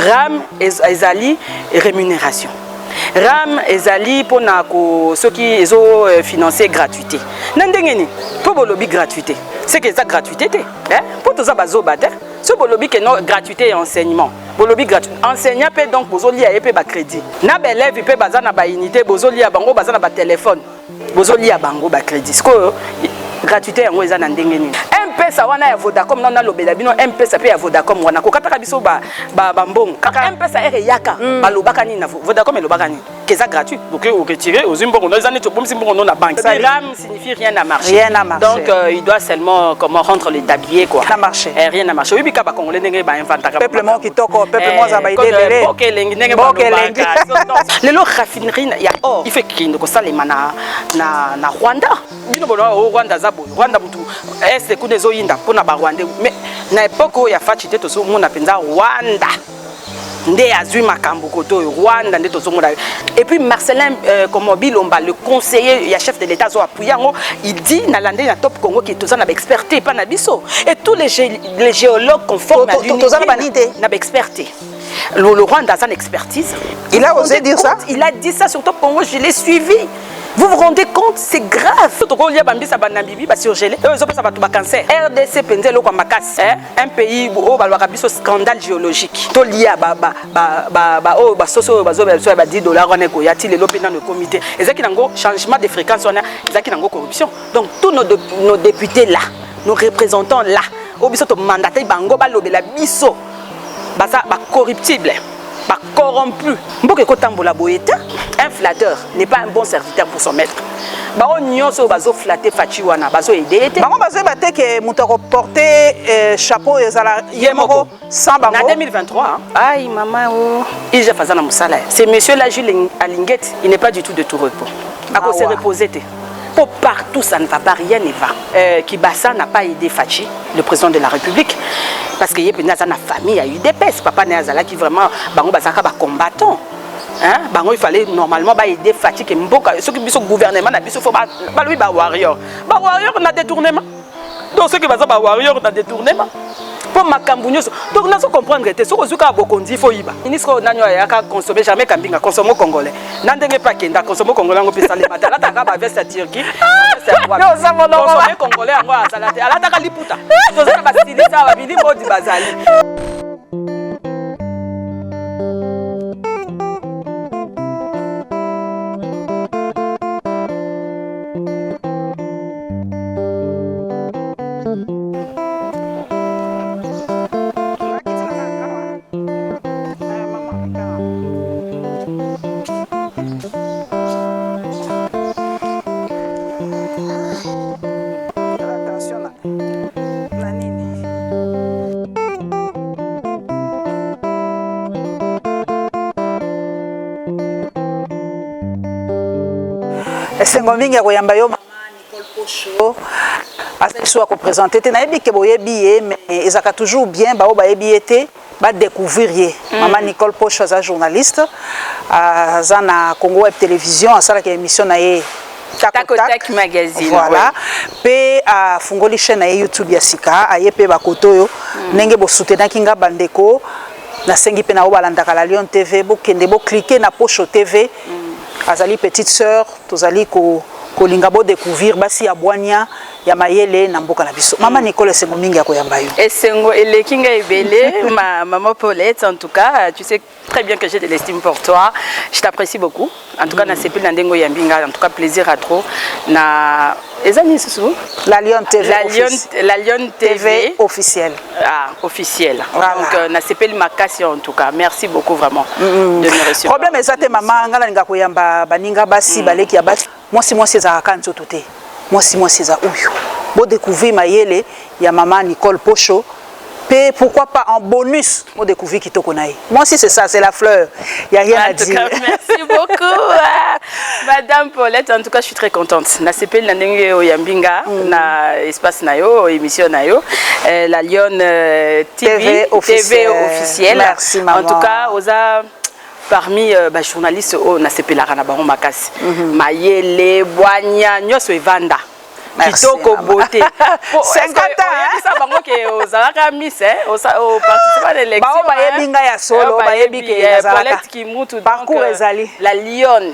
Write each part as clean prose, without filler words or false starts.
RAM ezali rémunération. RAM ezali pour ceux qui ont financé gratuité. Nandengeni pour bolobi gratuité. C'est que ça gratuité hein? Pour tout ça bazo bate. Ce bolobi que non gratuité et enseignement. Bolobi gratuit. Enseignant peut donc bozoli a ba crédit. Na élève peut bazana ba unité bozoli a bango bazana ba téléphone. Bozoli a bango ba crédit. Ce que gratuité yango eza na ndengeni. M-Pesa wana ya Vodacom na lobela bino M-Pesa pe ya Vodacom wana ko kataka biso ba mbongo. Kaka M-Pesa ere yaka balobaka ni na Vodacom elobaka ni. Que ça gratuit. Donc au retirer aux imbongo dans les années comme si on a banque. RAM signifie rien n'a marché. Rien n'a marché. Donc il doit seulement comment rendre les tabliers quoi. Ça marché. Rien n'a marché. Oui bika ba congolais ndenge ba inventaka. Peuple mo kitoko, peuple mo za ba idebele. OK lengi ndenge ba banque. Les lo raffinerie ya or. Il fait qu'il ko salema na Rwanda. Bino bono au Rwanda zabo. Rwanda mutu est ku dezo yinda pona ba Rwanda. Mais na époque ya fachité to so mona penza Rwanda. Ndé azui makambo koto Rwanda ndé tozo mona. Et puis Marcelin Bilomba, le conseiller, il y a chef de l'État, il dit Nalandé na top Congo qui est experté pas nabiso. Et tous les géologues conformes à l'unité n'a experté. Le Rwanda a une expertise. Il a osé dire ça. Il a dit ça sur top Congo, je l'ai suivi. Vous vous rendez compte, c'est grave. Un pays où il y a un scandale géologique. Il y a un comité. Il y a un changement de fréquence, il y a une corruption. Donc tous nos députés là, nos représentants là, ils mandatés corruptibles. Corrompu. Un flatteur n'est pas un bon serviteur pour son maître. Chapeau en 2023. Aïe maman, c'est monsieur là Jules Alinguet, il n'est pas du tout de tout repos. À cause de reposer. Pour partout, ça ne va pas, rien ne va. Kibasa n'a pas aidé Fachi, le président de la République, parce qu'il y a une famille, il y a eu des pèses. Papa Néazala qui vraiment, combattant. Hein? Il fallait normalement aider Fachi, ceux qui sont gouvernement, il faut lui warrior. Warrior, on a détournement. Donc ceux qui sont warrior, on a détournement. Pour ma cambougnose, donc nous comprendre que ce que vous avez faut y ministre nanyo yaka consommer jamais camping consommer congolais n'andenge pas kenda consommer congolais ngo pesa le matala taka ba veste turki consommer congolais ngo asalate ala taka liputa to za ba stilisa ba bili modi bazali. Sengo mingi ya koyamba yo mama Nicole Pocho asali so ko présenter na yebi ke boyebi mais ezaka toujours bien ba yebi été ba découvrir ye mama Nicole Pocho za journaliste za na Congo Web Télévision asala ke émission na ye Takotak magazine voilà pe a fungoli chaîne na YouTube ya sika aye pe ba kotoyo ndenge bo soutenir kinga bandeko na sengi pe na obalandaka la Lion TV bo kende bo cliquer na Pocho TV. Azali petite sœur, tozali ko lingabo découvrir basi ya bwania ya mayele na mboka na biso. Mama Nicole sengo mingi ya koyamba yo. Esengo elekinga ebele ma maman Paulette en tout cas, tu sais très bien que j'ai de l'estime pour toi. Je t'apprécie beaucoup. En tout cas na sepil na ndengo yambinga, en tout cas plaisir à trop na ezani susu la Lion TV la Lion TV officielle. Ah, officielle. Voilà. Donc na sepil makasi en tout cas. Merci beaucoup vraiment de me recevoir. Problème ezate mama ngala ninga koyamba baninga basi baleki ya basi. Moi si za kanzo toté. Moi si za uyu. Bo découvrir mayele ya maman Nicole Pocho. Et pourquoi pas en bonus pour découvrir Kitoko Nae. Moi aussi c'est ça, c'est la fleur. Il n'y a rien à dire. En tout cas, merci beaucoup. Madame Paulette, en tout cas je suis très contente. Na CPL na ndenge oyambinga na espace nayo, émission nayo, la Lion TV officielle. Merci maman. En tout cas, osa parmi journalistes on a CPL la Baron Makasi. Mayele, Boanya, Nyoso Evanda. kitoko beauté 50 ans ça bango ke ozalaka miss au participant à l'élection bao bayebi nga ya solo bayebi ke Paulette Kimutu parcours ezali la lionne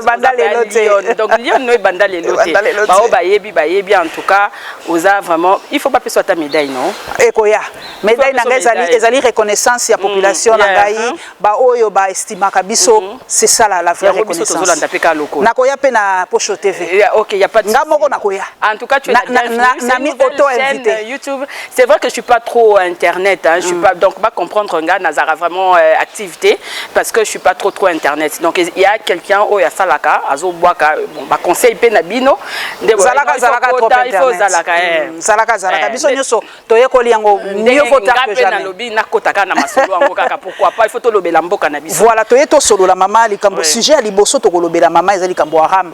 banda lelo te donc lionne no banda lelo te bao bayebi en tout cas oza vraiment il faut pas pesa ta médaille non ekoya médaille nanga ezali reconnaissance ya population na ngai ba oyo ba estimaka biso c'est ça la vraie reconnaissance nakoya pe na Posho TV OK y a pas de nga moko nakoya en tout cas tu es na mi auto invité YouTube c'est vrai que je suis pas trop internet hein, je suis pas donc pas comprendre nga nazara vraiment activité parce que je suis pas trop internet donc il y a quelqu'un oyo asalaka azobwaka bon ba conseil pe na bino zalaka trop internet zalaka biso nyoso toyekoli yango mieux vaut tard que jamais lobi nakotaka na masolo yango kaka pourquoi pas il faut to lobela mboka na biso voilà toyeto solo la mama likambo sujet ya liboso to kolobela mama ezali kambo aram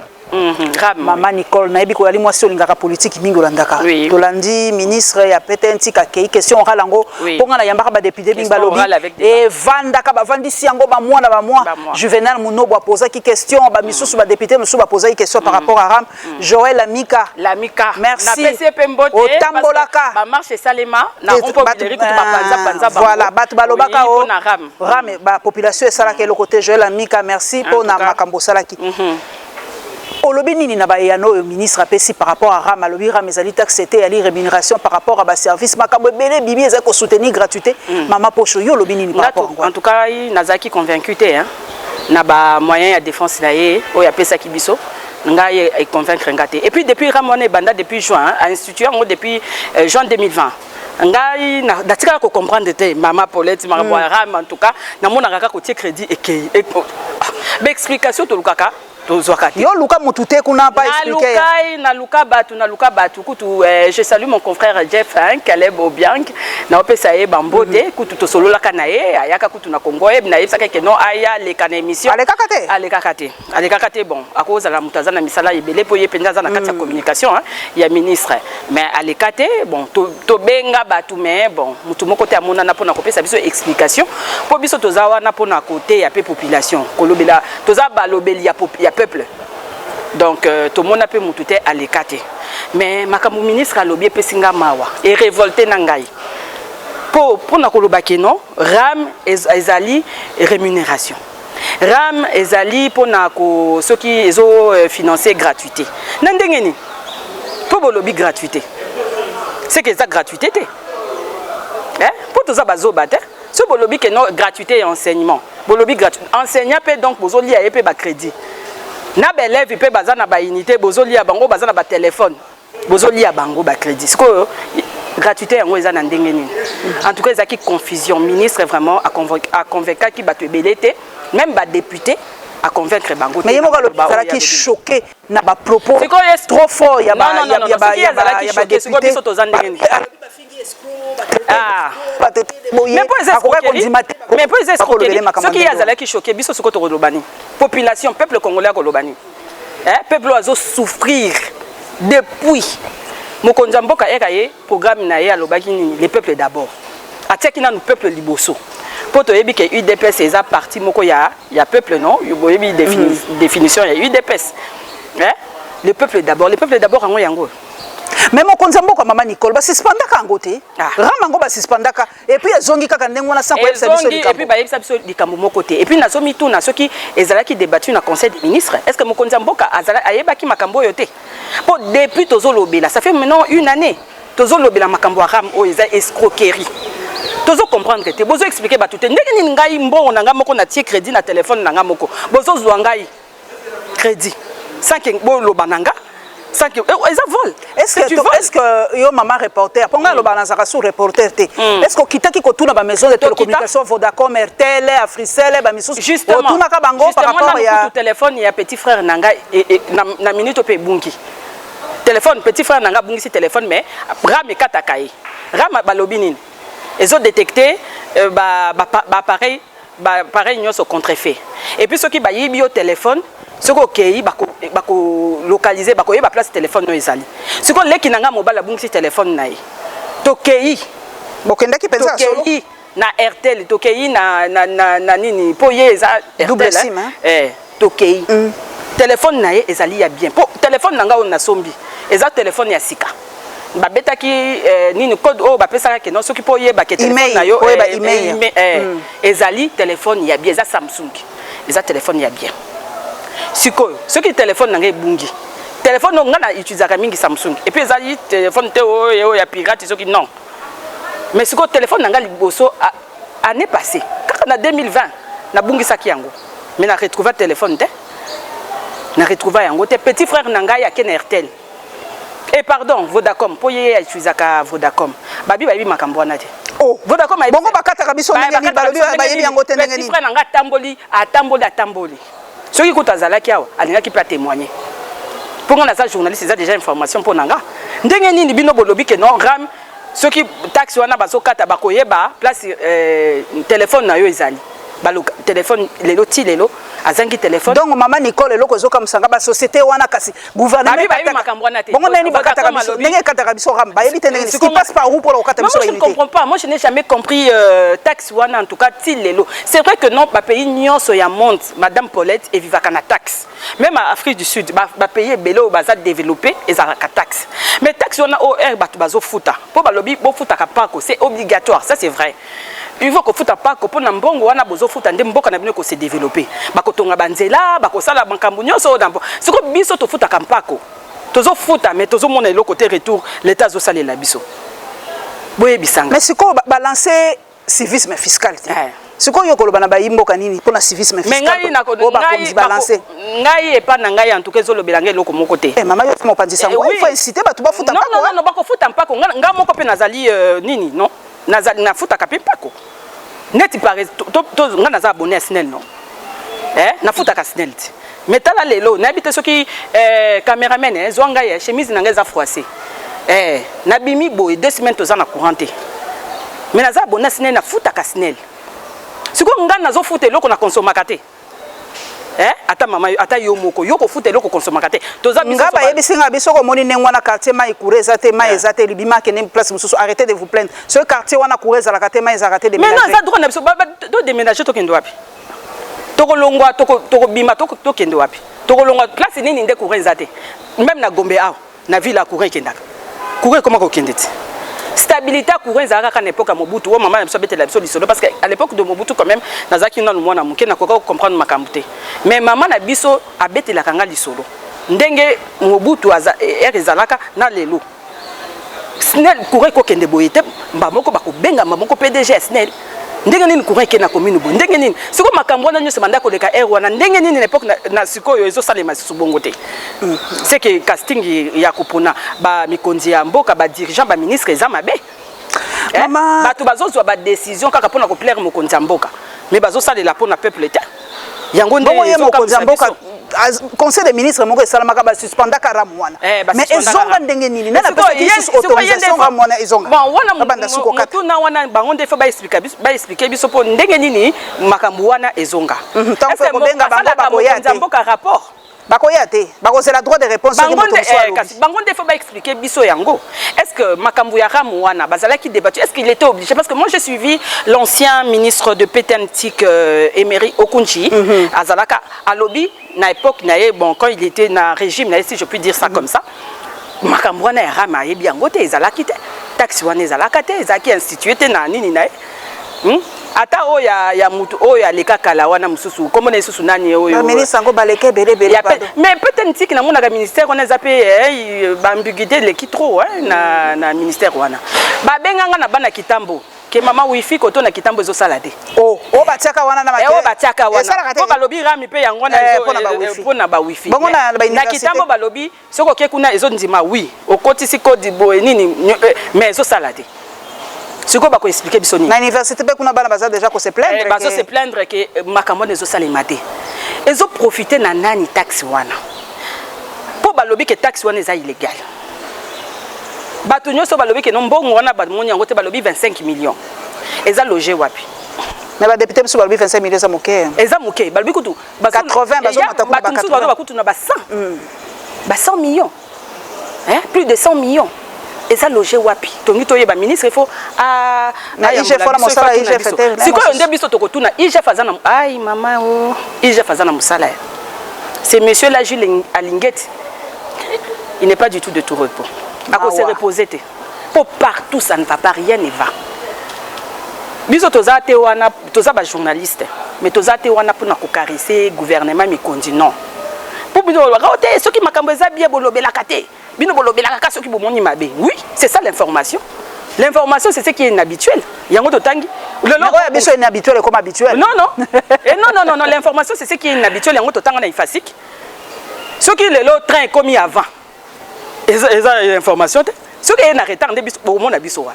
Maman Nicole nayebi ko yali mwasi olingaka politique mingi olandaka tolandi ministre ya PTNT ka kei question oral yango ponga na yambaka ba député mingi balobi et vandaka ba vandisi yango ba mwana ba mois Juvenal Munobo a posé qui question ba misusu ba député musu ba posé question par rapport à Ram Joël Lamika merci na PCP Mbote otambolaka ba marche Salema na rompo bileri ko ba panza voilà bat balobaka o Ram ba population esalaka le côté Joël Lamika merci pour na makambo salaki olobi nini na ba yano ministre apesi par rapport à Ram alobi Ram ezali taxété ali rémunération par rapport à ba service makambo belé bibi ezali ko soutenir gratuité mama Posho yo olobi nini par rapport en tout cas nazaki convaincu té hein na ba moyen ya défense na ye o ya pesa kibiso nga e convaincre ngate et puis depuis Ram on est banda depuis juin a institué depuis juin 2020 ngai na datika ko comprendre té mama Paulette makambo Ram en tout cas na mona kaka ko tie crédit et ba explication to lukaka yo luka mutute kuna pas expliquer na luka batu kutu je salue mon confrère Jeff hein Caleb Obiang na opesa ye bambote kutu to solo la kanaye ayaka kutu na Congo e na yebisa ke no aya le kana émission ale kakate bon akoza la mutazana misala yebele po ye penza na kati ya communication hein ya ministre mais ale kate bon to benga batu mais bon mutu moko te amona na pona kopesa biso explication po biso tozawa na pona côté ya pe population kolobela toza balobeli ya peuple donc tout le monde a pu m'outer à l'écarter mais makamu ministre a lobby pesinga mawa et révolté nangai pour na kolobaki non Ram ezali rémunération Ram ezali pour na ko ceux qui ezo financer gratuité nandengeni pour lobby gratuité c'est que ça gratuité hein pour tout ça bazoba te ce lobby que non gratuité et enseignement lobby gratuit enseignant peut donc bozoli a epé ba crédit na belève pe bazana ba unité bozoli a bango bazana ba téléphone bozoli a bango ba crédit ce que gratuité yango eza na ndenge nini en tout cas ezaki confusion ministre vraiment a convaincre qui batu belete même ba député à convaincre bango mais yemo kalo bazala ki choqué na ba propos trop fort ya ba député biso to zandenge nini mais pour les escroqueries ce qui a qui choqué biso ce que to kolobani population peuple congolais kolobani hein peuple oiseau souffrir depuis mokonza mboka ekaye programme na ye alobaki nini les peuples d'abord atiaki na nous peuple liboso po to yebi ke UDPS eza parti moko ya peuple non yoyebi définition ya UDPS hein le peuple d'abord ango yango même mokonza mboka mama Nicole ba suspendaka ngote Ramango ba suspendaka et puis ezongi kaka ndengo na sans et puis ba yebisa biso likambo moko te et puis na somi tout na soki ezalaki débattu na conseil des ministres est-ce que mokonza mboka azala ayebaki makambo yo te po depuis tozo lobela ça fait maintenant une année tozo lobela makambo Ram o eza escroquerie tozo comprendre te bozo expliquer ba tout ndenge ni ngai mbongo na nga moko na tie crédit na téléphone na nga moko bozo zwa ngai crédit sans que bo lobananga est-ce que yo maman reporter ponga lo balanzaka sur reporter te est-ce que kitaki ko tuna ba maison de télécommunication Vodacom RTL Africell ba misusu justement tuna ka bango par rapport ya téléphone ya petit frère nanga na minute pe bunki téléphone petit frère nanga bungi si téléphone mais Ram ekatakai Ram balobi nini ezo détecter ba appareil nyonso contrefait et puis ceux qui ba yibi au téléphone ce ko kei bako localiser bako yeba place téléphone no ezali ce ko leki nanga mobile bungisi téléphone nae to kei bokenda ki penza solo na RTL to kei na nini po ye eza double sim to kei téléphone nae ezali ya bien po téléphone nanga on na sombi eza téléphone ya sika babetaki nini code o bapesaka ke non soki po yeba ke téléphone na yo ezali téléphone ya bien eza Samsung eza téléphone ya bien sikoyo soki téléphone na ngai bungi téléphone nga na utilisaka mingi Samsung et puis ezali téléphone te o ya pirate soki non mais sikoyo téléphone na ngai liboso année passée kaka na 2020 na bungisaki yango mais na retrouver téléphone te na retrouver yango te petit frère na ngai akena Airtel et pardon Vodacom po ye utilisaka Vodacom babi makambo wana te oh Vodacom bongo bakataka biso ndenge balobi bayebi yango te ndenge nini petit frère na ngai atamboli soki kuta azalaki awa alingaki pe témoigner pour nga za journaliste eza déjà information pour nanga ndenge nini bino bolobi ke non ram soki taxi wana bazokata bakoyeba place téléphone na yo ezali balo téléphone lelo ti lelo azangi téléphone donc maman Nicole eloko zoka musanga ba société wana kasi gouvernement bongo nani bakataka biso ndenge kataka biso ram bayebi te ndenge qui passe par où pour lokata biso je ne comprends pas moi je n'ai jamais compris taxe wana en tout cas ti lelo c'est vrai que non ba pays nyonso ya monde madame Paulette et vivaka na taxe même en Afrique du Sud ba pays belo baza développé ezalaka taxe mais taxe wana OR batu bazo futa po balobi bo futa kapako c'est obligatoire ça c'est vrai il faut que futa pako po na mbongo wana bozo futa nde mboka na bino ko se développer bakotonga banzela bakosala makambo nyonso dambo siko biso to futa kampako tozo futa mais tozo mona le côté retour l'état zo salela biso boye bisanga mais siko balancer civisme fiscal siko yo koloba na bayimboka nini pona civisme fiscal mais ngai na ko ngai e pa na ngai en tout cas zo lobelanga eloko moko te mama yo mo pandisa ngo il faut inciter batu ba futa pako non bako futa pako nga moko pe nazali nini non nazali na futa kape pako neti pare to nga naza abonné à Snell non na futa ka Snell mais tala lelo na habite soki cameraman zwanga ya chemise na ngeza froissé na bimi boy 2 semaines toza na couranté mais naza abonné à Snell na futa ka Snell siko nga nazo futa eloko na consomaka te ata mama ata yo moko yo ko futa eloko consomaka te toza biso nga ba yebisinga biso ko moni nengwa na quartier mai kureza te mai ezate libima ke nem place mususu arrêtez de vous plaindre ce quartier wana kureza la quartier mai ezarate de mais non ça droit na biso do déménager to kendo wapi toko longwa toko bima to kendo wapi toko longwa place nini nde kureza te même na Gombe aw na ville à courir kendaka courir comment ko kendete stabilité à courir zara à l'époque à Mobutu ou maman n'a la biso parce qu'à l'époque de Mobutu quand même nazaki non mwana muke na koko comprendre makamute mais maman na biso abete la kanga lisolo ndenge Mobutu ezalaka na lelo Snell courir ko kende boyete mbamoko bako benga mbamoko PDG Snell ndenge nini courir ke na commune bo ndenge nini siko makambo na nyose manda ko leka wana ndenge nini l'époque na siko yo ezo salema subongo te c'est que casting ya kupona ba mikonzi ya mboka ba dirigeant ba ministre eza mabe mama batu bazozwa ba décision kaka pona ko plaire mokonzi ya mboka mais bazo salela pona peuple te yango ndenge mokonzi ya mboka conseil des ministres moko esalamaka ba suspenda karamu wana mais ezonga ndenge nini nana pesa kisu autorisation ramu wana ezonga bon wana banda suko kata tuna wana bango ndefa ba expliquer biso po ndenge nini makambo wana ezonga tant que kobenga bango bakoya te mboka rapport bakoya te bakozela droit de réponse bango ndefa ba expliquer biso yango est-ce que makambo ya ramu wana bazalaki débattu est-ce qu'il était obligé parce que moi j'ai suivi l'ancien ministre de Pétentique Emery Okunchi azalaka alobi na époque naé bon quand il était na régime na si je puis dire ça comme ça makambo wana ya rama yebi yango te ezalaki te taxi wana ezalaka te ezalaki institué te na nini naé ata o ya mutu o ya leka kala wana mususu comme na susu nani oyo ministre ngo baleke belebele mais peut-être na mona ka ministère on a zappé ba ambiguïté le qui trop na ministère wana ba benganga na bana kitambo ke mama wifi koto na kitambo ezo sala te o batiaka wana na matériel o batiaka wana ko balobi rami pe yango na pona ba wifi bongo na kitambo balobi soko ke kuna ezo ndima oui okotisi code boy nini mais ezo sala te siko ba ko expliquer biso nini na université pe kuna bana baza déjà ko se plaindre bazo se plaindre que makambo ezo salema te ezo profiter na nani taxe wana po balobi ke taxe wana eza illégal bato nyonso balobi ke mbongo wana bamonyi yango te balobi 25 millions eza logé wapi mais ba député biso balobi 25 millions eza moke eza moke balobi kutu 80 bazo mataku ba 80 bakutu na ba 100 ba 100 millions plus de 100 millions eza logé wapi tongi toyeba ministre il faut na IGF fora mosala IGF te sikoyo nde biso tokotuna IGF azana ai mama o IGF azana mosala c'est monsieur la Jules Alingeti il n'est pas du tout de tout repos. À cause se reposer. Pour partout, ça ne va pas, rien ne va. Biso toza te wana, toza ba journaliste, mais toza te wana pour na caresser gouvernement mi kondi non. Pour biso raote ceux qui makambo eza bien bolobela kate. Bino bolobela kaka ceux qui bomoni mabe. Oui, c'est ça l'information. L'information c'est ce qui est inhabituel. Yango to tangi. Le logo ya biso inhabituel comme habituel. Non non. Et non, l'information c'est ce qui est inhabituel. Yango to tanga na ifasik. Ceux qui le train commis avant. Eza information. Ceux qui est en retard de biso bomona biso wa.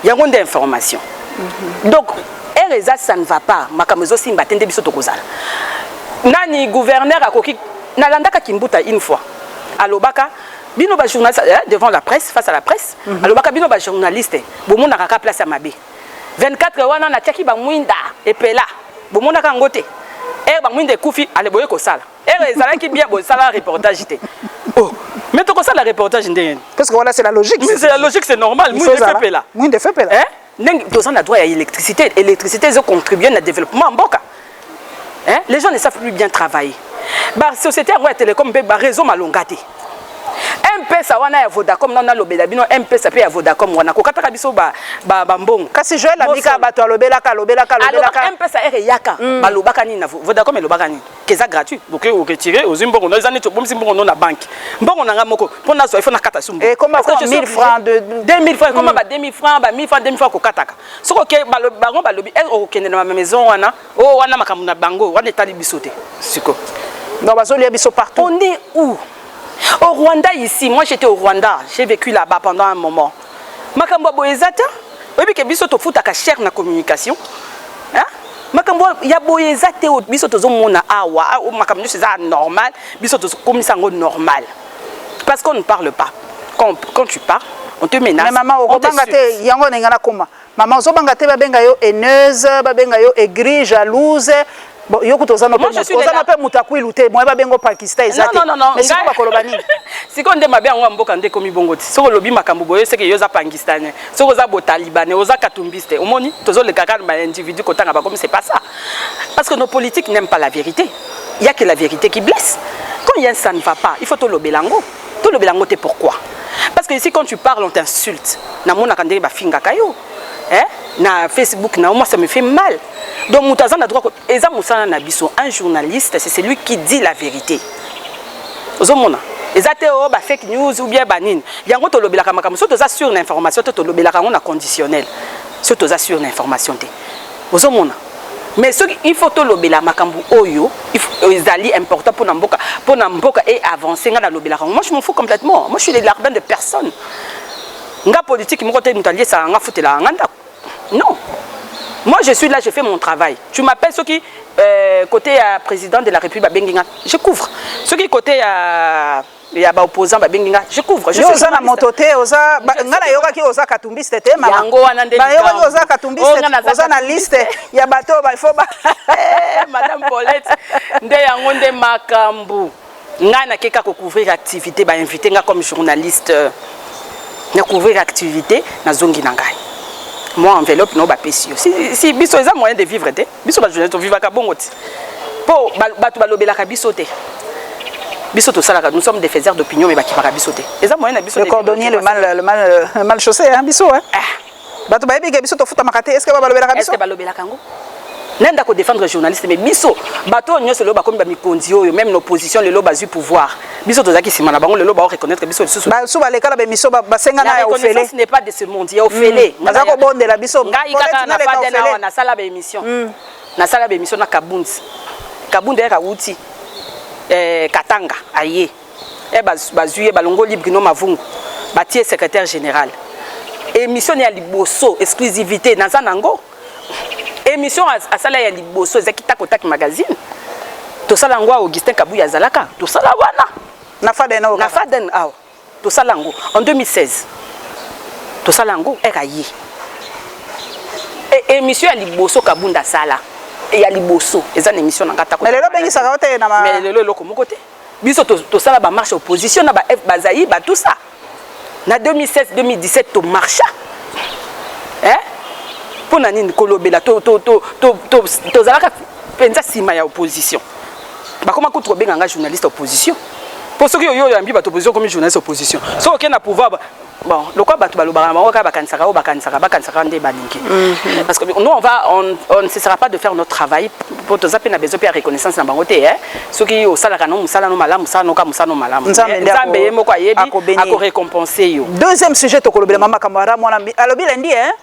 Yango de information. Donc, ça ne va pas. Makamezo simba tende biso tokozala. Nani gouverneur a koki nalandaka kimbuta une fois. Alobaka bino ba journaliste devant la presse, face à la presse. Alobaka bino ba journaliste. Bomona kaka place à mabe. 24 wana na tiaki ba mwinda epela. Bomona ka ngote. Ba mwinda kufi ale boye ko sala. Ezalaki bien bo sala reportage té. Oh, mais to ko sala reportage ndenge. Parce que voilà c'est la logique. Mais c'est la logique, c'est normal. Mwinda fepela. Mwinda fepela. Tous on a droit à l'électricité. L'électricité, ils ont contribué au développement en Boka. Les gens ne savent plus bien travailler. La société a télécom, réseau malongate. MP ça wana ya Vodacom na lobela bino MP ça pe ya Vodacom wana ko kataka biso ba mbongo kasi Joël Amika bato lobelaka MP ça ere yaka ba lobaka ni na Vodacom e lobaka ni keza gratuit donc o retirer aux mbongo na zani to bomsi mbongo na banque mbongo na ngamo ko pona so il faut na kata sumbu et comme 1000 francs de 2000 francs comme ba 2000 francs ba 1000 francs 2000 francs ko kataka soko ke ba bango ba lobi o kende na maison wana o wana makamu na bango wana etali bisote siko non bazo lia biso partout on est où? Au Rwanda ici, moi j'étais au Rwanda, j'ai vécu là-bas pendant un moment. Makambo boyezata, oui que biso to futa ka cher na communication. Hein? Makambo ya boyezata o biso to zo mona awa, o makambo c'est ça normal, biso to comme ça normal. Parce qu'on ne parle pas. Quand tu parles, on te menace. Mais maman o bangate yango ngana koma. Maman zo bangate ba benga yo haineuse, ba benga yo aigrie, jalouse. Bon, yo kutoza no pe mutakwili te moi ba bengo Pakistan ezate non mais siko ba kolobani siko nde mabe yango mboka nde komi bongoti soko lobi makambo boye seke yo za Pakistanais soko za botalibanais oza katumbiste omoni tozo le kaka ba individu kotanga ba comme c'est pas ça parce que nos politiques n'aiment pas la vérité il y a que la vérité qui blesse quand y a ça ne va pas il faut to lobelango te pourquoi parce que ici quand tu parles on t'insulte na mona kandé ba finga kayo na Facebook na moi ça me fait mal. Donc Moutazan a droit Eza Moussana Nabiso, un journaliste, c'est celui qui dit la vérité. Ozomona. Eza teo ba fake news ou bien banine. Yango to lobelaka makam so to za sur l'information to lobelaka on a conditionnel. So to za sur l'information te. Ozomona. Mais ce il faut to lobela makambu oyo, il faut ezali important pour Namboka et avancer nga lobelaka. Moi je m'en fous complètement. Moi je suis le larbin de personne. Nga politique mo côté mutalier ça nga foutela nganda. Non. Moi, je suis là, je fais mon travail. Tu m'appelles ceux qui, côté président de la République, je couvre. Ceux qui, côté opposant, je couvre. Je suis na motote, oza ngana yoka ki oza katumbiste te mama. Yango wana ndeli. Ba yoka oza katumbiste, oza na liste ya bato ba il faut ba. Madame Paulette, nde yango nde makambu. Ngana keka ko couvrir activité, ba inviter nga comme journaliste. Na couvrir activité na zongi na ngai. Moi enveloppe no ba pesio si biso eza moyen de vivre te biso ba journaliste vivre ka bongo ti po bato ba lobela ka biso te biso to sala nous sommes des faiseurs d'opinion mais ba ki ba biso te eza moyen na biso le cordonnier le mal chaussé hein biso hein bato ba yebi ke biso to futa makate est-ce que ba lobela ka biso est-ce que ba lobela kango nenda ko défendre journaliste mais biso bato nyonso lo ba komi ba mikondi oyo même l'opposition le lo ba zu pouvoir biso to zaki sima na bango le lo ba reconnaître biso susu ba su ba lekala ba miso ba senga na ya ofele ce n'est pas de ce monde ya ofele ngaza ko bondela biso ngai kaka na pas de na sala ba émission na sala ba émission na Kabundi era uti Katanga aye e bazuye balongo libre no mavungu batie secrétaire général émission ya liboso exclusivité na zanango émission à sala ya liboso ezaki takotaki magazine to sala ngo Augustin Kabuya zalaka to sala wana na faden aw to sala ngo en 2016 to sala ngo erayi et émission ya liboso Kabunda sala et ya liboso eza na émission na ngata ko mais lelo bengi saka ote na mais lelo loko moko te biso to sala ba marche opposition na ba F bazayi ba tout ça na 2016 2017 to marcha pour nani kolobela to zalaka penza sima ya opposition ba comment ko trobenga nga journaliste opposition Pour ceux qui ont un peu d'opposition comme journaliste opposition. Ceux qui ont le pouvoir, bon, le quoi battre le barama, on va bakansaka, parce que nous on ne cessera pas de faire notre travail pour tous appeler besoin de reconnaissance dans bangote hein. Ceux qui au salaire non musala no malam musala no ka musala no malam. Nzambe moko ayebi ako récompenser yo. Deuxième sujet to kolobela mama kamara mwana alobi lundi hein.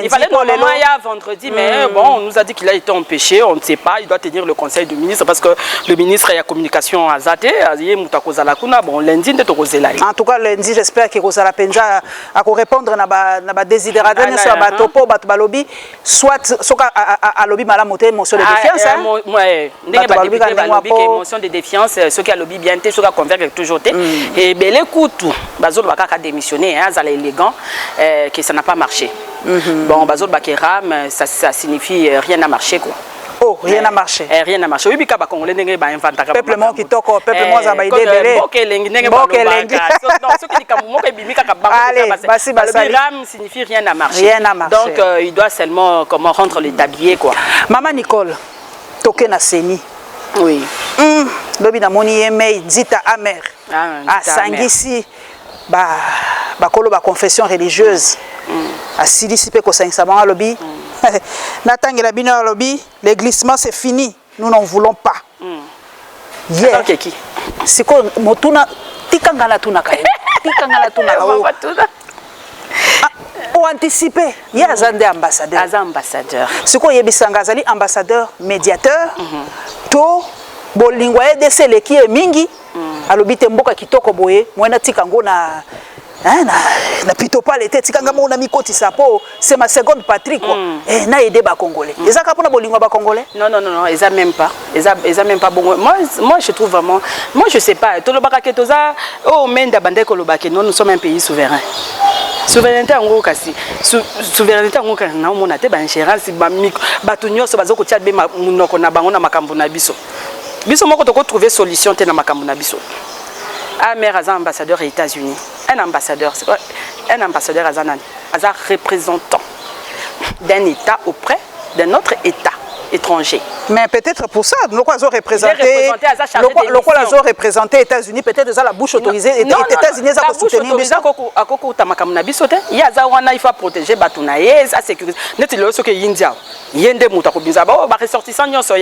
Il fallait normalement il y a vendredi mais bon on nous a dit qu'il a été empêché, on ne sait pas, il doit tenir le conseil du ministre parce que le ministre a communication à Zate, aziye mutakozala kuna bon lundi nde tokozela. En tout cas lundi j'espère que kozala penja à répondre na ba désiderata sur ba topo ba balobi soit soka a lobby mala moté motion de défiance hein. Ouais, ndenge ba député ba lobby que motion de défiance ceux qui a lobby bien té ceux qui convaincre toujours té et belé kutu bazolo bakaka démissionner hein, zala élégant que ça n'a pas marché. Bon bazolo bakeram ça signifie rien n'a marché quoi. Oh, rien n'a marché. Rien n'a marché. Oui, bika ba congolais ndenge ba inventaka. Peuple mo kitoko, peuple mo za ba idée belé. Bokelengi ndenge ba bokelengi. Donc ce qui dit kamumo ke bimika ka bango. Allez, basi basali. Ram signifie rien n'a marché. Rien n'a marché. Donc il doit seulement comment rendre le tablier quoi. Maman Nicole, toke na seni. Oui. Lobi na moni yemei dita amer. Ah, sangisi ba kolo ba confession religieuse. Asilisi pe ko sangisa ba lobi. Natangela bino lobby, les glissements c'est fini. Nous n'en voulons pas. Hier, c'est quoi motuna tikangala tuna kae. Tikangala tuna kae. Pour anticiper, il y a un ambassadeur. Ambassadeur. C'est quoi yebisanga zali ambassadeur, médiateur. To bolingwa EDC le qui est mingi. Alobi te mboka kitoko boye, mwana tikango na na pito pas l'été tikanga mo na mikoti sapo c'est ma seconde patrie quoi na aider ba congolais ezaka pona bolingo ba congolais non eza même pas bon moi je trouve vraiment moi je sais pas to lobaka ke toza o menda bandeko lobaka non nous sommes un pays souverain souveraineté en gros kasi souveraineté en gros kana na mona te ba ingérence ba tunyo so bazoko tia be munoko na bango na makambo na biso moko to ko trouver solution te na makambo na biso. Amer Azan ambassadeur aux États-Unis. Un ambassadeur Azanan, Azan représentant d'un État auprès d'un autre État étranger. Mais peut-être pour ça, nous avons représenté les États-Unis, peut-être la bouche autorisée, les États-Unis ont soutenu. Il faut protéger Batounaye, sa sécurité. Nous avons dit que l'India, il y a des ressortissants aux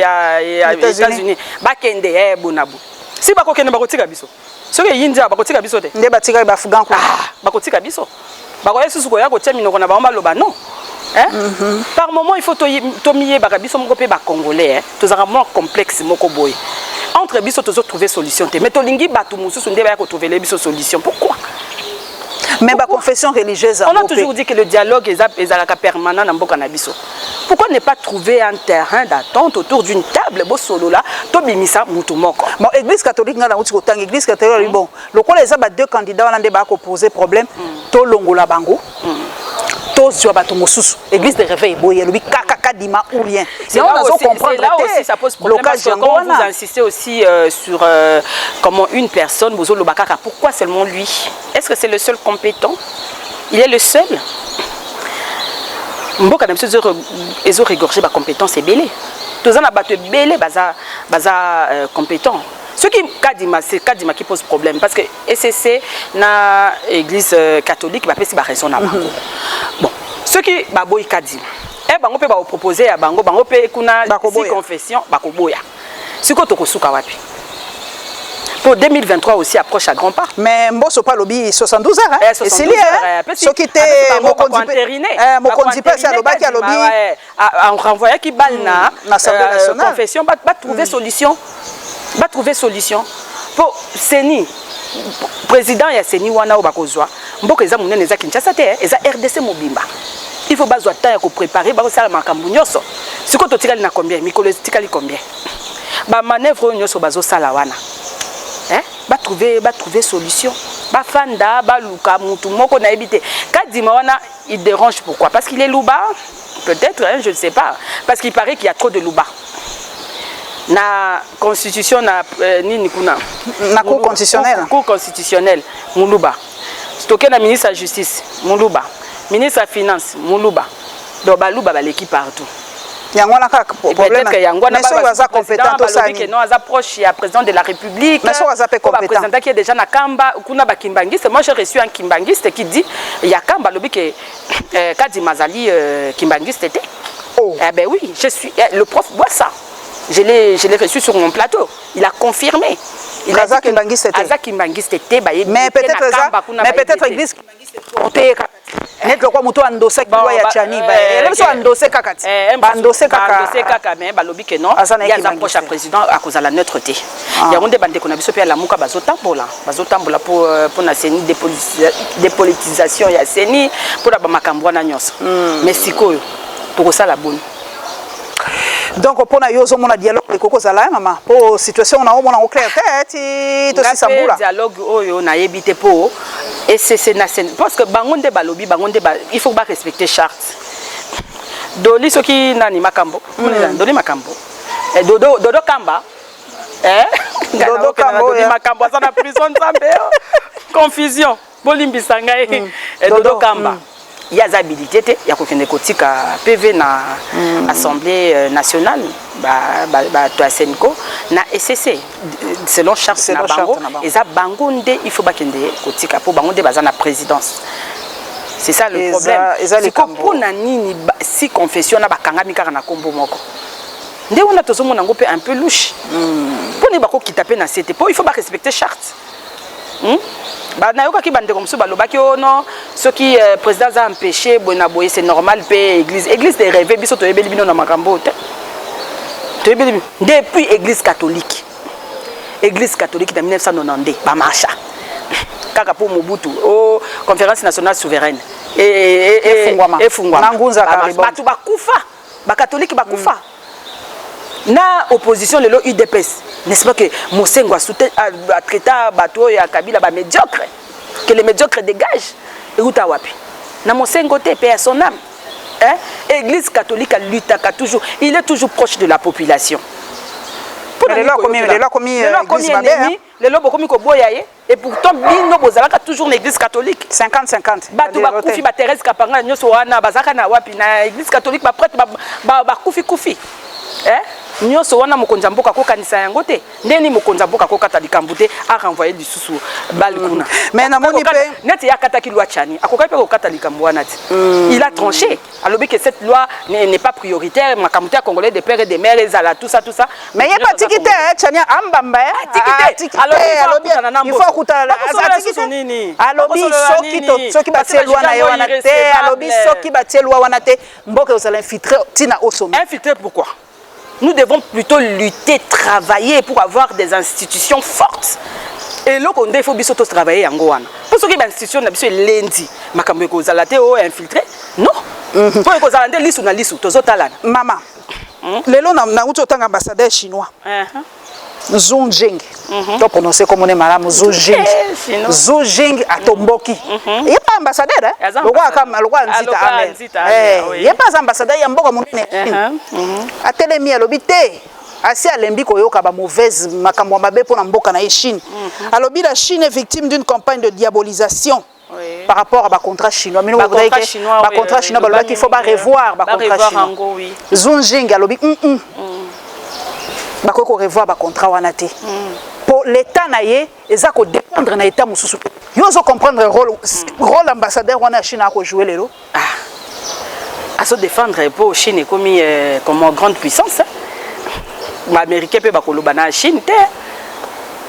États-Unis. Bakende, Bonabu. Si Bakokene Bakotika Biso. Ce qui est India, bakotika biso te. Nde batika ba Afghan ko. Bakotika biso. Bakoya susu ya ko temi noko na ba loba non. Hein? Par moment il faut tomier bakabiso moko pe ba congolais hein. Tozaka mo complexe moko boy. Entre biso tozo trouver solution te. Mais tolingi batu mususu nde ba ko trouver les biso solution. Pourquoi? Mais la confession religieuse. On a toujours dit que le dialogue est permanent dans Mboka Nabiso. Pourquoi ne pas trouver un terrain d'attente autour d'une table solo là, Tobimisa Moutoumoko. Bon, l'église catholique n'a pas l'église catholique bon. Le quoi les deux candidats on a débat qui poser problème. To Longola Bango. To Zouabato Mosusu. L'église de réveil boye lui kaka dima ou rien. C'est là aussi ça pose problème parce que quand vous insistez aussi sur comment une personne Bozolo Bakaka, pourquoi seulement lui? Est-ce que c'est le seul compétent? Il est le seul? Mboka na biso ezo regorger ba compétence belé. Tous en abattu belé baza compétent. Ce qui kadima c'est kadima qui pose problème parce que SCC na église catholique ba pesi ba raison na bango. Bon, ce qui ba boy kadima. Bango pe ba proposer à bango pe kuna si confession ba koboya. Siko tokosuka wapi? Pour 2023 aussi approche à grands pas. Mais Mbosso pas lobby 72 heures hein. C'est lié hein. Ce qui était mon condipe c'est le bac à lobby en renvoyant qui balle na l'Assemblée nationale. Confession va trouver solution. Va trouver solution. Pour Seni président ya Seni wana obakozwa. Mboka eza munene eza Kinshasa te eza RDC Mobimba. Il faut bazo temps pour préparer ba sala makambu nyoso. Siko to tikali na combien? Mikolo tikali combien? Ba manœuvre nyoso bazo sala wana. Hein? Ba trouver solution. Ba fanda, ba luka, mutu moko na ebité. Kadima wana il dérange pourquoi? Parce qu'il est louba? Peut-être, hein, je ne sais pas. Parce qu'il paraît qu'il y a trop de louba. Na constitution na nini kuna? Na cour constitutionnelle. Cour constitutionnelle, Moulouba. Stocké na ministre de la Justice, Moulouba. Ministre de la Finance, Moulouba. Donc ba louba ba l'équipe partout. Yangwana ka problème. Peut-être que Yangwana ba compétent to ça. Non, aza proche ya président de la République. Mais so aza pe compétent. Président qui est déjà na Kamba, kuna ba kimbangiste. Moi j'ai reçu un kimbangiste qui dit ya Kamba lobi que Kadi Mazali kimbangiste était. Oh. Eh ben oui, je suis le prof voit ça. Je l'ai reçu sur mon plateau. Il a confirmé. Il a dit que Aza kimbangiste était mais peut-être église kimbangiste porté net le quoi moto endossé qui ya Chani ba so endossé kakati ba endossé kaka mais ba lobi que non il y a un proche président à cause de la neutralité il y a onde bande ko na biso pe la muka bazotambola pour na seni dépolitisation ya seni pour ba makambo na nyonso mais sikoyo to ko sala bonne. Donc pour na yozo mona dialogue le koko zala maman pour situation on a au mona au clair tête to si sambula dialogue oyo na yebite po et c'est na parce que bangonde balobi bangonde ba il faut pas respecter charte doli soki nani makambo doli makambo dodo kamba dodo kambo doli makambo ça na prison nzambe confusion bolimbisa ngai dodo kamba il y a habilité ya kokende kotika PV na Assemblée nationale ba to Senko na SCC selon charte na bango eza bangonde il faut bakende kotika po bangonde baza na présidence. C'est ça le problème. C'est pour nani si confession na bakangami kaka na kombo moko. Nde wana tozomona ngo pe un peu louche. Pour ne bako kitaper na CT po il faut ba respecter charte. Ba na yoka ki bande comme ça balobaki oh non ce qui président a empêché bona boye c'est normal pe église de rêver biso to yebeli bino na makambo te to yebeli depuis église catholique de 1990 ba marcha kaka pour Mobutu au conférence nationale souveraine et fungwa nangunza ba tu bakufa ba catholique bakufa na opposition lelo UDPS n'est-ce pas que Mosengo a traité bateau ya Kabila ba médiocre que les médiocres dégagent et uta wapi na Mosengo te paix à son âme église catholique lutte toujours il est toujours proche de la population pour les là comme église babé les lobo comme ko boya et pourtant bino bozalaka toujours l'église catholique 50-50 batu ba kufi ba Thérèse Kapanga nyoso wana bazaka na wapi na église catholique ba prêtre ba kufi nyoso wana mokonza mboka ko kanisa yango te ndeni mokonza mboka ko kata likambu te a renvoyer du susu bal kuna mais na moni pe net ya kata ki loi Chani akoka pe ko kata likambu wana te il a tranché alobi que cette loi n'est pas prioritaire makamute congolais des pères et des mères ezala tout ça mais il pas tikité Chani ambamba tikité alobi il faut kutala tikité nini alobi soki batie loi na wana te alobi soki batie loi wana te mboka osala infiltrer tina au sommet infiltrer pourquoi. Nous devons plutôt lutter, travailler pour avoir des institutions fortes. Et là, il faut bien travailler en Goana. Pour ce qui est l'institution, c'est lundi. Ma camé ko zalate o infiltré. Non. Pour ko zalande lisu na lisu tozo talana. Maman. Lelo na uto tanga ambassadeur chinois. Zhu Jing. Tu prononcer comme on est malade Zhu Jing. Zhu Jing a tomboki. Il y a pas ambassadeur hein. Le roi nzita amen. Il y a pas ambassadeur ya mboka monene. A telemi alobite. Asi alembi koyoka ba mauvaise makambo mabe pour na mboka na Chine. Alobi la Chine est victime d'une campagne de diabolisation. Oui. Par rapport à ba contrat chinois. Mais nous voudrait que ba contrat chinois il faut pas revoir ba contrat chinois. Zhu Jing alobi bakoko revoir ba contrat wana te pour l'état naie ezako dépendre na état mususu yo zo comprendre rôle ambassadeur wana Chine ko jouer lelo à se défendre pour Chine comme grande puissance ba américain pe bakoloba na Chine te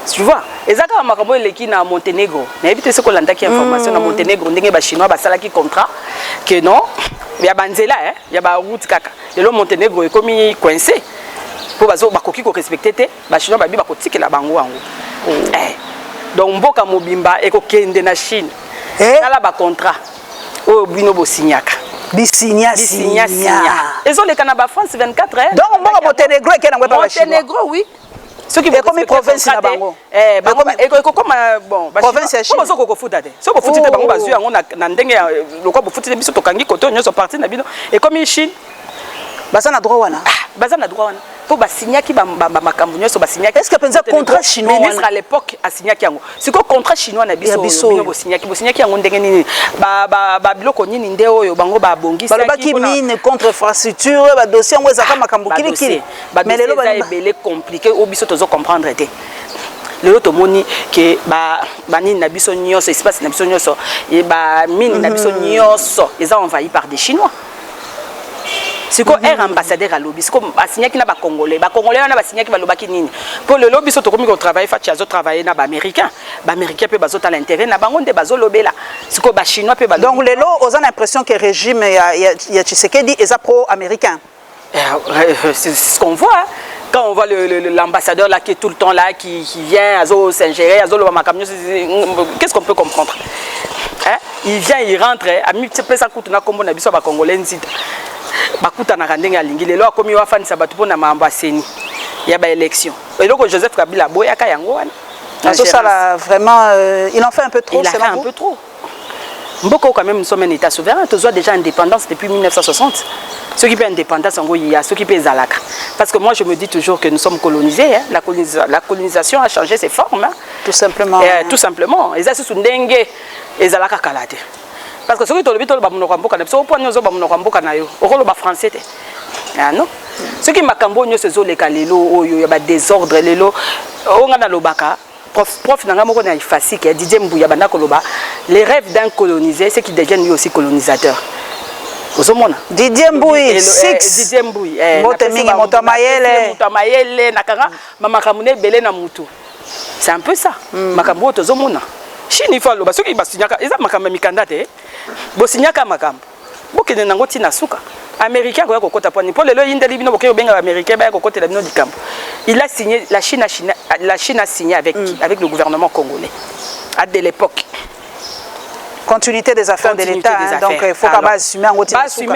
tu vois ezaka makambo eleki na Monténégro na ebite ce ko landa ki information na Monténégro ndenge ba chinois ba sala ki contrat que non ya banzela ya ba route kaka lelo Monténégro est comme coincé pour bazo bakoki ko respecter te ba chinois ba bi bakotikela bango wango donc mboka mobimba eko kende na Chine kala ba contrat o bino bo signaka bisinya ezo le kana France 24 donc mboka Monténégro ke na ngwe pa ba chinois Monténégro oui ce qui est comme province na bango eko comme bon province ya Chine bazo ko futa te so ko futa te bango bazu yango na ndenge lokwa bo futa biso tokangi koto nyoso parti na bino et comme Chine baza na droit wana baza na droit wana po basignaki makambo nyonso basignaki est-ce que penza contrat chinois ministre à l'époque asignaki yango siko contrat chinois na biso bino bosignaki yango ndenge nini biloko nini nde oyo bango babongisi balobaki mine contre infrastructure ba dossier ngo ezaka makambo kilikili mais lelo ba ebele compliqué o biso tozo comprendre te lelo tomoni ke nini na biso nyonso espace na biso nyonso e mine na biso nyonso eza envahi par des chinois. Siko un ambassadeur à lobby, siko asignaki na ba congolais wana basignaki ba lobaki nini. Pour le lobby soto komi ko travailler fa chazo travailler na ba américain pe bazota l'intérêt na bango nde bazo lobela. Siko ba chinois pe ba. Donc lelo on a l'impression que le régime ya Tshisekedi est pro américain. C'est ce qu'on voit. Hein. Quand on voit l'ambassadeur là qui est tout le temps là, qui vient à s'ingérer, à qu'est-ce qu'on peut comprendre? Hein? Il vient, il rentre, à mi pesa kutuna kombo na biso ba congolais nzita. Bakuta na randenge alingi lelo akomi wa fani sabatu pona mamba seni. Ya ba élection. Et donc Joseph Kabila boya ka yango wana. Ça là vraiment il en fait un peu trop, c'est un peu trop. Mboko quand même nous sommes un état souverain, tous déjà indépendance depuis 1960. Ceux qui paient indépendance en gros il y a ceux qui paient Zalaka. Parce que moi je me dis toujours que nous sommes colonisés, hein. La colonisation a changé ses formes. Hein. Tout simplement. Tout simplement. Et ça c'est ndenge et Zalaka kalate. Parce que ceux qui te le bitent ba monoko mboka na so point nyozo ba monoko mboka na yo. Okolo ba français te. Ah non. Ceux qui makambo nyoso zo leka lelo oyo ya ba désordre lelo onga na lobaka. Prof nanga moko na ifasi ki Didier Mbouya banda koloba les rêves d'un colonisé c'est qui deviennent lui aussi colonisateur. Ozomona Didier Mbouya Didier Mbouya motemingi motamayele nakanga mama kamune belé na mutu. C'est un peu ça. Makambo tozomona. Chini fa loba soki basinyaka eza makambo mikanda te. Bo sinyaka makambo. Bokene nango tina suka. Américain ko kota poni pour lelo yindeli bino bokeyo benga américain ba ko kotela bino dikambo. Il a signé la Chine a signé avec avec le gouvernement congolais à de l'époque. Continuité des affaires de l'État hein, donc il faut pas assumer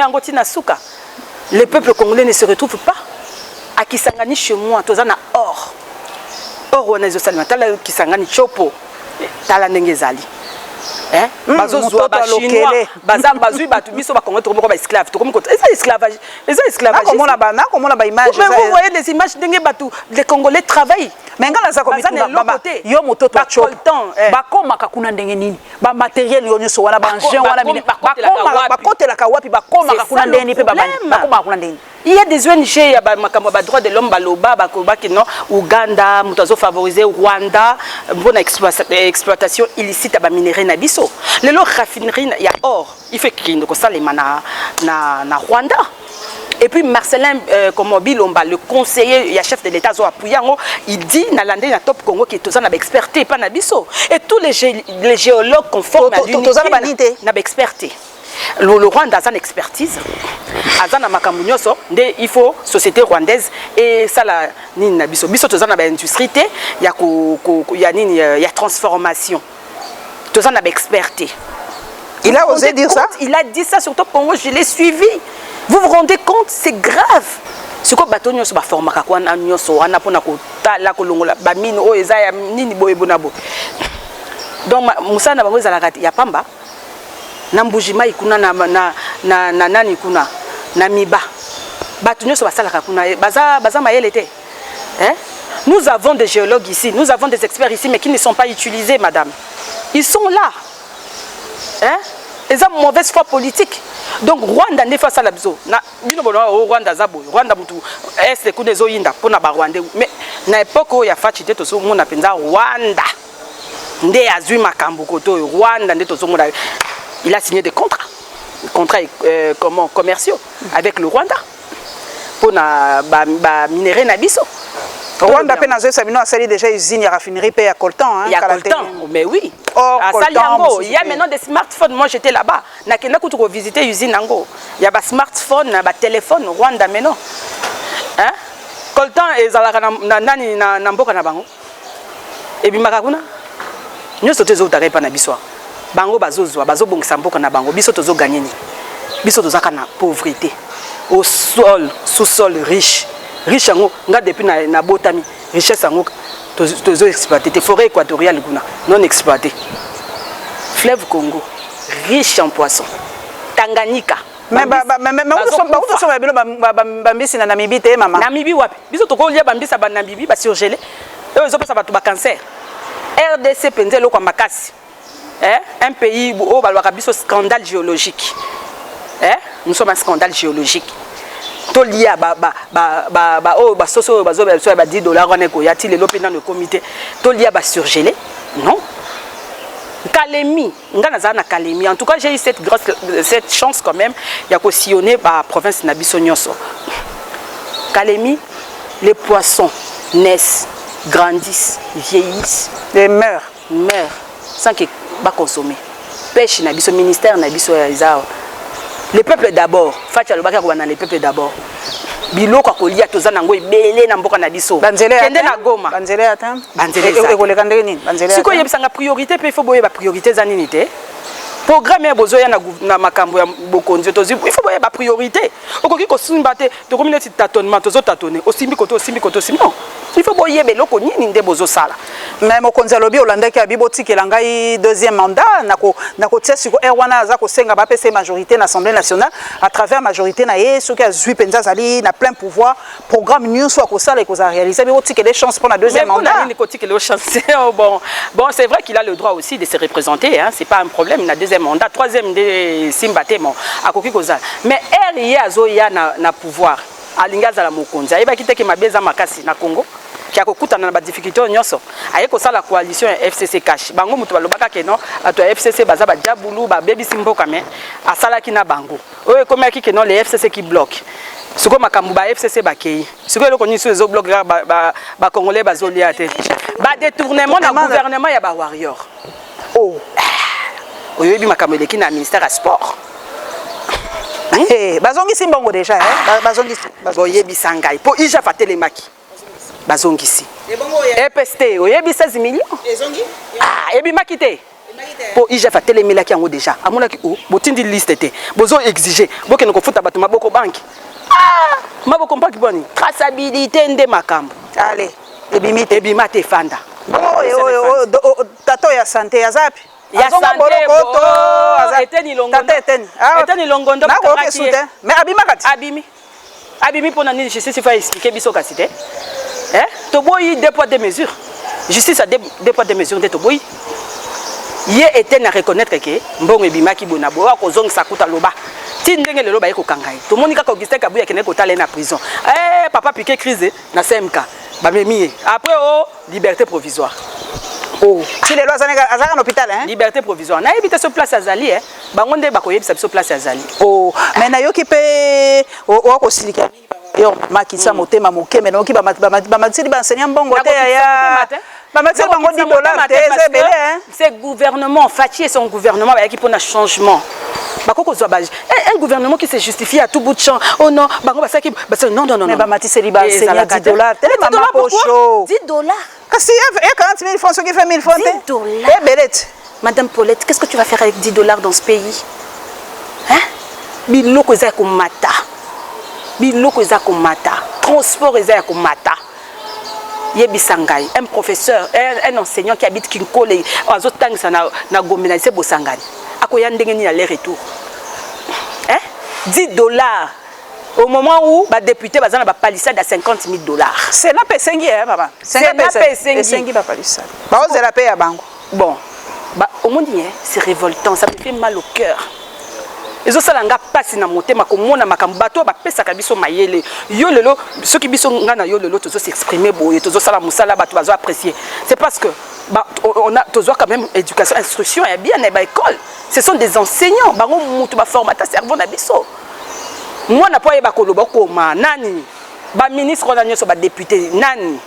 en tina suka. Le peuple congolais ne se retrouve pas à Kisangani chez moi tozana or. Or on a zo salima tala Kisangani chopo tala ndengezali. Hein bazozwa ba chinois bazui batu biso ba Congo to ba esclave to comme esclavage comment la ba image mais vous voyez les images ndenge batu les Congolais travaillent mais ngala za comme baba yo moto to chop ba komaka kuna ndenge nini ba matériel yo nyoso wana ba engin wana mine ba kotela ka wapi ba komaka kuna ndenge pe ba komaka kuna ndenge. Il y a des ONG, il y a des droits de l'homme, Baloba, Bakobakino, Ouganda, Moutazo favorisé, Rwanda, bonne exploitation illicite à minerai Nabiso. Le lot raffinerie, il y a or, il fait qu'il y a les mana na Rwanda. Et puis Marcelin Bilomba, le conseiller, il y a chef de l'État, il dit Nalande na top Congo qui est tous en experté, pas Nabiso. Et tous les géologues conformes à l'unité n'a experté. Le Rwanda a une expertise, a une makambo nyonso, il faut société rwandaise et ça la nini na biso biso tozana ba industrie te ya ya transformation. Tozana ba experté. Il a osé dire ça? Il a dit ça sur Top Congo, je l'ai suivi. Vous vous rendez compte, c'est grave. Ce que bato nyonso ba formaka kwa nyonso wana pona ko tala ko longola ba mine o eza ya nini boye bonabo. Donc musana bango ezalaka ya pamba. Nambujima ikuna na nani kuna na miba batu nyoso basalaka kuna baza mayele te hein. Nous avons des géologues ici, nous avons des experts ici mais qui ne sont pas utilisés madame. Ils sont là hein. Ils ont mauvaise foi politique. Donc Rwanda ne fait ça la biso na bino bono Rwanda zabo Rwanda mutu est ku dezo yinda pona ba Rwanda mais na époque ya fachite to so mona penza Rwanda nde azui makambo koto Rwanda nde to so mona. Il a signé des contrats commerciaux avec le Rwanda pour minerai Nabiso. Rwanda pe nazo sabino asali déjà usine ya raffinerie pe ya coltan hein. Il y a coltan mais oui. Il y a maintenant des smartphones. Moi j'étais là-bas. Na kenda kutu ko visiter usine nango. Il y a ba smartphone, ba téléphone Rwanda maintenant. Hein? Coltan ezalaka na nani na mboka na bango. Et bimaka kuna. Nyoso tezo utaka pa na biso. Bango bazozwa bazobongisa mboka na bango biso tozo gagner ni biso tozaka na pauvreté au sol sous-sol riche yango nga depuis na botami richesse yango tozo exploiter forêt équatoriale kuna non exploité fleuve Congo riche en poissons Tanganyika mais où sont bambisi na Namibie te maman Namibie wapi biso tokolia bambisa ba Namibie ba surgelé eux ils ont pas ba cancer RDC penze loko makasi un pays où balwaka biso scandale géologique nous sommes un scandale géologique to lia ba soso ba zo ba $10 on est ko yati le lopena le comité to lia ba surgelé non Kalemi, en tout cas j'ai eu cette chance quand même, il y a sillonné la province Nabiso Nyonso. Kalemi, les poissons naissent, grandissent, vieillissent et meurent sans qu'ils soient consommés. Pêche Nabiso, ministère Nabiso Yazao. Les peuples d'abord, Fatia Lobaka Kouana, les peuples d'abord. Biloko kolia tozanango ebele na mboka na biso kende na Goma banzele ata banzele ekoleka ndenge nini banzele siko yebisanga priorité pe faut boye ba priorité za nini te programme ya bozo ya na makambo ya bokonzi tozi il faut boye ba priorité okoki ko simba te to communauté tâtonnement tozo tâtonner osimbi koto non il faut boye beloko nini nde bozo sala mais mokonzi alobi olandaki abiboti kelangai deuxième mandat nako tia siko erwana za ko senga ba PC majorité na Assemblée nationale à travers majorité na ye soki azui penza zali na plein pouvoir programme nyonso ko sala ko za réaliser biboti que des chances pour la deuxième mandat mais ko tiki le chance bon c'est vrai qu'il a le droit aussi de se représenter hein c'est pas un problème na deuxième mandat troisième de simbatemo akoki ko za mais RIE azoya na pouvoir alingaza la mokonzi ayeba kiteke mabeza makasi na Congo qui a kokutana na ba difficulté nyonso ayeko sala coalition FCC cash bango mutu balobaka ke non ato FCC baza ba jabulu ba baby simboka mais asala ki na bango oyo komaki ke non les FCC qui bloquent siko makambu ba FCC bakei siko eloko nyiso ezo bloquer ba congolais bazolia te ba détournement na gouvernement ya ba warrior oyo bi makambu eleki na ministère ya sport bazongisi mbongo déjà bazongisi boyebisa ngai po ija fatelemaki bazongisi EPST oyebi 16 millions ebimaki te po ija fatelemelaki yango déjà amonaki botindi liste te bozo exiger bokende kofuta bato maboko banki maboko banki boni traçabilité nde makambo allez ebima te fanda tato ya santé ya zapi ya santé eteni longondo mais abimi pona nini justice fa expliquer biso kasi te to boyi deux poids deux mesures justice a deux poids deux mesures de to boyi ye était na reconnaître que mbongo ebimaki bona boya kozongisa kuta loba ti ndenge lelo ba ekokanga to moni kaka Augustin Kabuya kene kotala na prison papa piqué crise na CMK ba memi après liberté provisoire si les lois azaka en hôpital liberté provisoire na ebité sur place azali bango nde bakoyebisa biso place azali mais na yoki pe ko silika yo makisa motema moke mais noki ba matili ba enseignant mbongo te ya ba matili bango $10 te c'est gouvernement Fachi et son gouvernement ba qui pour un changement bakoko zo ba un gouvernement qui se justifie à tout bout de champ oh non bango ba saki non mais ba matili ba enseignant $10 te maman pocho $10 kasi il y a 40 000 francs, ceux qui font 1000 francs. $10. Belette. Madame Paulette, qu'est-ce que tu vas faire avec $10 dans ce pays? Hein? Biloko eza komata. Biloko eza komata. Transport eza komata. Yebisangai, un professeur, un enseignant qui habite Kinkole, azotangisa na Gombe na Bosangani. Akoya ndenge ni aller-retour. Hein? $10. Au moment où les députés ont une palissade à $50 000. C'est la pesengi, papa. C'est la pesengi. Bon, au monde, c'est révoltant, ça me fait mal au cœur. Les autres salanga passent dans mon thème, comme mon amakambato, pesa kabiso mayele. Yo lelo, ceux qui biso ngana yo lelo, tous s'exprimer boye, tous sala musala, tu vas apprécier. C'est parce que on a tous quand même éducation, instruction, et bien à l'école. Ce sont des enseignants, bah on mutu ba formateur cerveau na biso. Moi, je n'ai pas de nani, ba ministre, ba député, nani.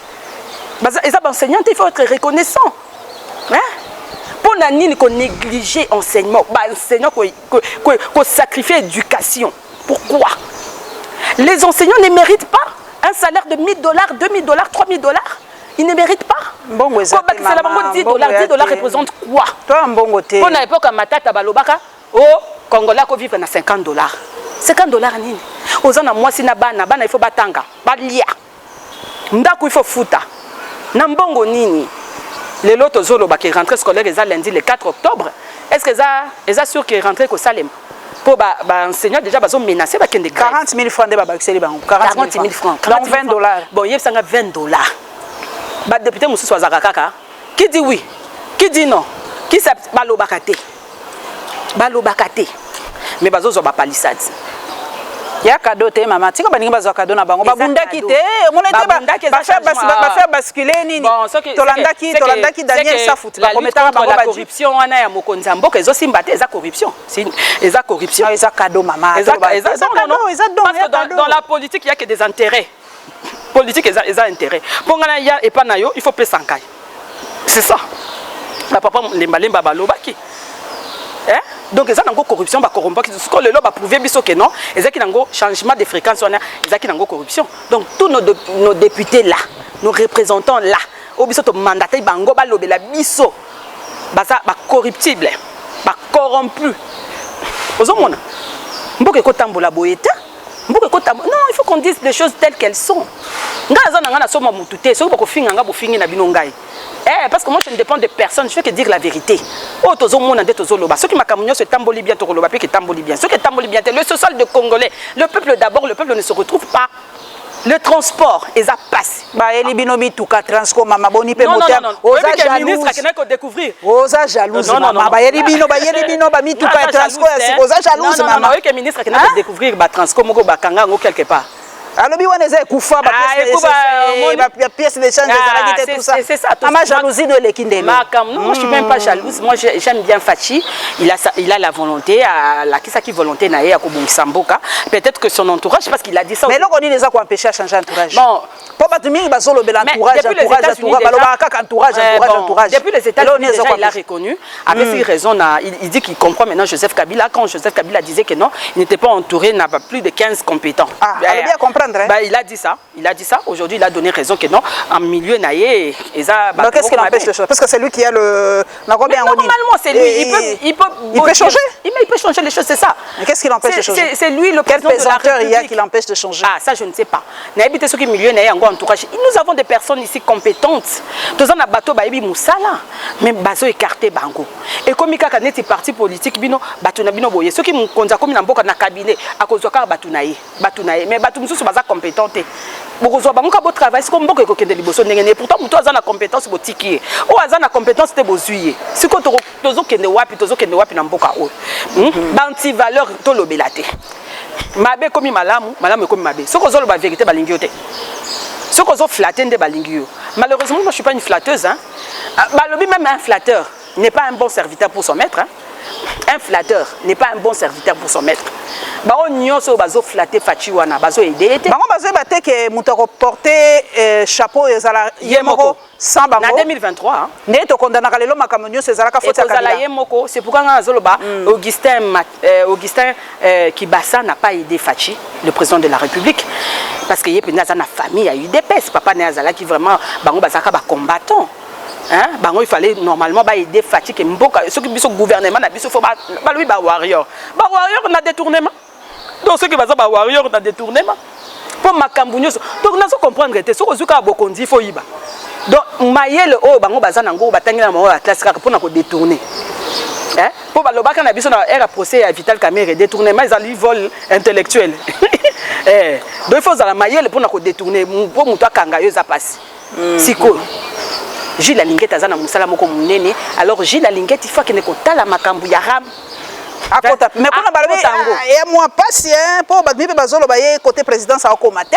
Les enseignants, il faut être reconnaissant. Pour nani, qu'on néglige enseignement, enseignants qu'on sacrifie l'éducation. Pourquoi? Les enseignants ne méritent pas un salaire de $1000, $2000, $3000. Ils ne méritent pas. Bon, $10 représente quoi? Pour l'époque, Matata Balobaka, Congolais qui vivent à $50. $50 nini ozana mwasi na bana il faut batanga balia ndako il faut futa na mbongo nini lelo tozolo ba ki rentrée scolaire eza lundi le 4 octobre est-ce que eza sûr que rentrée ko salem Pour les enseignants, déjà, ils sont menacés. 40 000 francs de Babakiseli Bango. 40 000 francs. Donc 20 dollars. Bon, il y a 20 dollars. Le député Moussou Swazakaka, qui dit oui, qui dit non, qui s'appelle Balo Bakate. Balo Bakate. Mais bazo zo ba palissade. Ya cadeau te mama tika baninga bazwa cadeau na bango babundaki te monete ba faire basculer nini tolandaki Daniel Safut ba kometaka bango la corruption wana ya mokonzi mboka ezo simba te eza corruption eza corruption eza cadeau mama eza dans la politique il y a que des intérêts politique eza intérêt pongana ya epa na yo il faut pesa nkai c'est ça la papa lemba balobaki. Donc ils ont corruption, ba corrompre. Ce que le loi a prouvé biso que non, ils ont changement de fréquence, ils ont corruption. Donc tous nos députés là, nos représentants là, au biso to mandataire bango ba lobela biso, ba corruptible, ba corrompu. Ozomona. Mboke ko tambola boyeta. Mboke ko tambola. Non, il faut qu'on dise les choses telles qu'elles sont. Ngaza na ngana soma mutute, so ko finga nga bo fingi na bino ngai. Parce que moi je ne dépends de personne, je fais que dire la vérité. Oh, tozo mona de tozo loba. Ceux qui m'acamunyo se tamboli bien, toro loba, puis qui tamboli bien. Ceux qui tamboli bien, le social de Congolais, le peuple d'abord, le peuple ne se retrouve pas. Le transport, et ça passe. Bah, eli binomi tuka transco mama boni pe moteur. Oza jalouse. Ministre qui n'a qu'à découvrir. Oza jalouse mama. Bah, eli bino ba mi tuka transco. Oza jalouse mama. Non, non, ministre qui n'a qu'à découvrir ba transco moko ba kanga ngo quelque part. Alors, il y a kufa ba pièce d'échange tout ça. C'est ça. Ma jalousie de l'équindé. Non, moi je suis même pas jalouse. Moi j'aime bien Fachi. Il a la volonté, la volonté naé à Kobongisamboka. Peut-être que son entourage, parce qu'il a dit ça. Mais là on dit les a empêché à changer d'entourage. Bon, pas batumi bazolo l'entourage, entourage. Depuis les États-Unis déjà il a reconnu. Avec ses raisons, il dit qu'il comprend maintenant Joseph Kabila. Quand Joseph Kabila disait que non, il n'était pas entouré, n'a pas plus de 15 compétents. Ah, elle bien comprendre. Bah, il a dit ça. Aujourd'hui, il a donné raison que non, en milieu naïe, donc qu'est-ce qui l'empêche de changer? Parce que c'est lui qui a le. Normalement, c'est lui. Il peut changer. Il peut changer les choses, c'est ça. Mais qu'est-ce qui l'empêche de changer? C'est lui le président de la République. Il y a qui l'empêche de changer? Ah, ça je ne sais pas. N'habitez ceux qui milieu naïe en entourage. Nous avons des personnes ici compétentes. Tous en a bateau baïbi moussala, mais bateau écarté bango. Et comme il y a des partis politiques, bino bateau na bino boye. Ceux qui m'ont comme na boka na cabinet à cause de quoi bateau naïe, mais bateau moussou c'est pas compétente. Beaucoup de beau travail, c'est comme beaucoup de liboso n'engagé. Pourtant, muto azana compétence botiki. O azana compétence te bozuye. Si quand tozo kende wapi na mboka o. Banti valeur to lobelate. Mabe komi malamu komi mabe. Ce qu'on zo la vérité balingi yote. Ce qu'on zo flatter de balingi yo. Malheureusement, moi je suis pas une flatteuse hein. Balobi même un flatteur n'est pas un bon serviteur pour son maître hein. Un flatteur n'est pas un bon serviteur pour son maître. Bao nyonso bazo flatter fachi wana bazo aider. Bango bazo baté que mutako porter chapeau ezala yemoko sans bango. En 2023 hein. Ne to condamna kalelo makamonyo ezala ka faute Kabila. Yemoko, c'est pourquoi nga zoloba Augustin Kibasa n'a pas aidé Fachi, le président de la République parce que yepena za na famille a eu des pèses, papa ne azala qui vraiment bango bazaka ba combattant. Hein? Il fallait normalement aider Fatih et Mboka. Ceux qui sont gouvernement, il faut lui warrior. Warrior, on a détournement. Donc ceux qui sont warrior, on a détournement. Pour ma cambougne, donc nous comprendre que ce que Bokondi faut y ba. Donc maïel oh bango bazanango batangira mo la classe pour na ko détourner. Hein? Pour balobaka na biso na era procès à Vital Kamerhe détournement ils ont vol intellectuel. Donc il faut za la maïel pour na ko détourner pour muto kanga yo za passe. Siko. Gilles Alinguette azana musala moko munene alors Gilles Alinguette il faut qu'il ne kotala makambu ya ram akota mais kuna balobi et moi patient pour badmi pe bazolo baye côté présidence a komate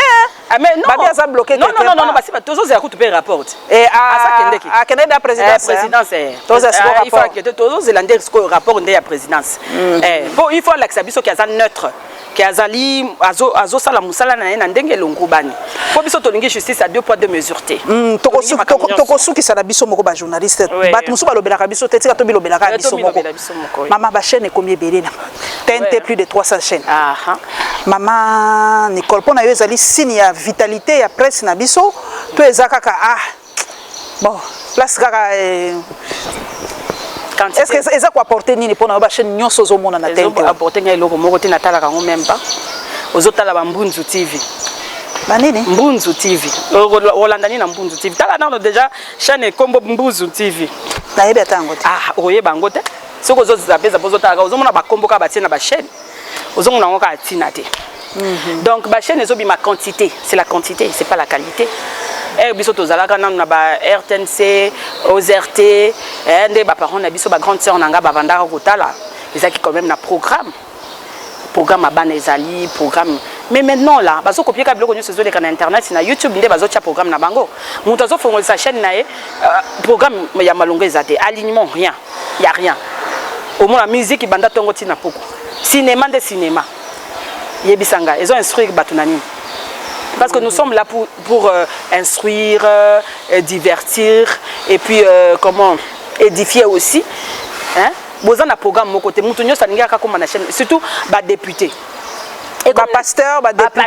mais non babi aza bloqué non basi ba tozo za kutu pe rapport et à Kennedy la présidence tozo il faut que tozo zelander ce rapport ndé ya présidence bon il faut l'accepter qui est neutre qui azali azo sala musala na ndenge longubani po biso tolingi justice à 2 poids 2 mesures té tokosuki sala biso moko ba journaliste bat musu balobelaka biso te tika to bilobelaka biso moko mama ba chaîne combien belé na TNT plus de 300 chaînes maman Nicole pona yo ezali signe ya vitalité ya presse na biso to ezakaka bon place kaka est-ce que ça quoi apporter nini pour na chaîne nyonso zo mona na TNT apporter ngai loko moko te natala kango même pas ozotala ba Mbunzu TV banini Mbunzu TV olandani na Mbunzu TV tala nano déjà chaîne kombo Mbunzu TV na yeba tango te oyeba ngo te soko zo zapeza bozo taka ozomona ba kombo ka batie na ba chaîne ozongo nango ka tina te. Donc ba chaîne ezobi ma quantité, c'est la quantité, c'est pas la qualité. Biso tozalaka na ba RTNC, OZRT, ndé ba parents na biso ba grande sœur nanga ba vandaka kotala. Ezaki quand même na programme à Banezali, programme. Mais maintenant là, bazo copier ka biloko nyonso ezoleka na internet na YouTube ndé bazo tia programme na bango. Mutu azo fongola sa chaîne na ye programme ya malonga ezate, alignement rien, il y a rien. Au moins la musique banda tongo tina poko. Cinéma de cinéma. Yebisanga, ils ont instruit Batunani. Parce que nous sommes là pour instruire, divertir et puis comment édifier aussi. Hein? Bozan a programme mon côté. Moutounio salinga comme na chaîne, surtout ba député. Et ba pasteur, ba député,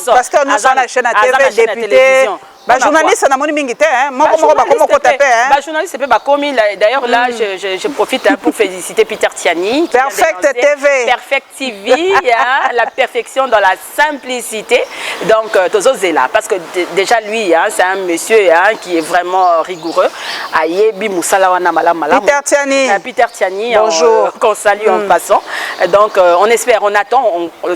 pasteur nous sur la chaîne à TV, député. Bah journaliste na moni mingi te hein moi comment taper hein bah journaliste c'est pas commis d'ailleurs là je profite pour féliciter Peter Tiani Perfect TV Perfect TV hein, la perfection dans la simplicité donc tozo zela parce que déjà lui hein, c'est un monsieur hein, qui est vraiment rigoureux ayebi musala wana malam Peter Tiani bonjour qu'on salue en passant donc on espère on attend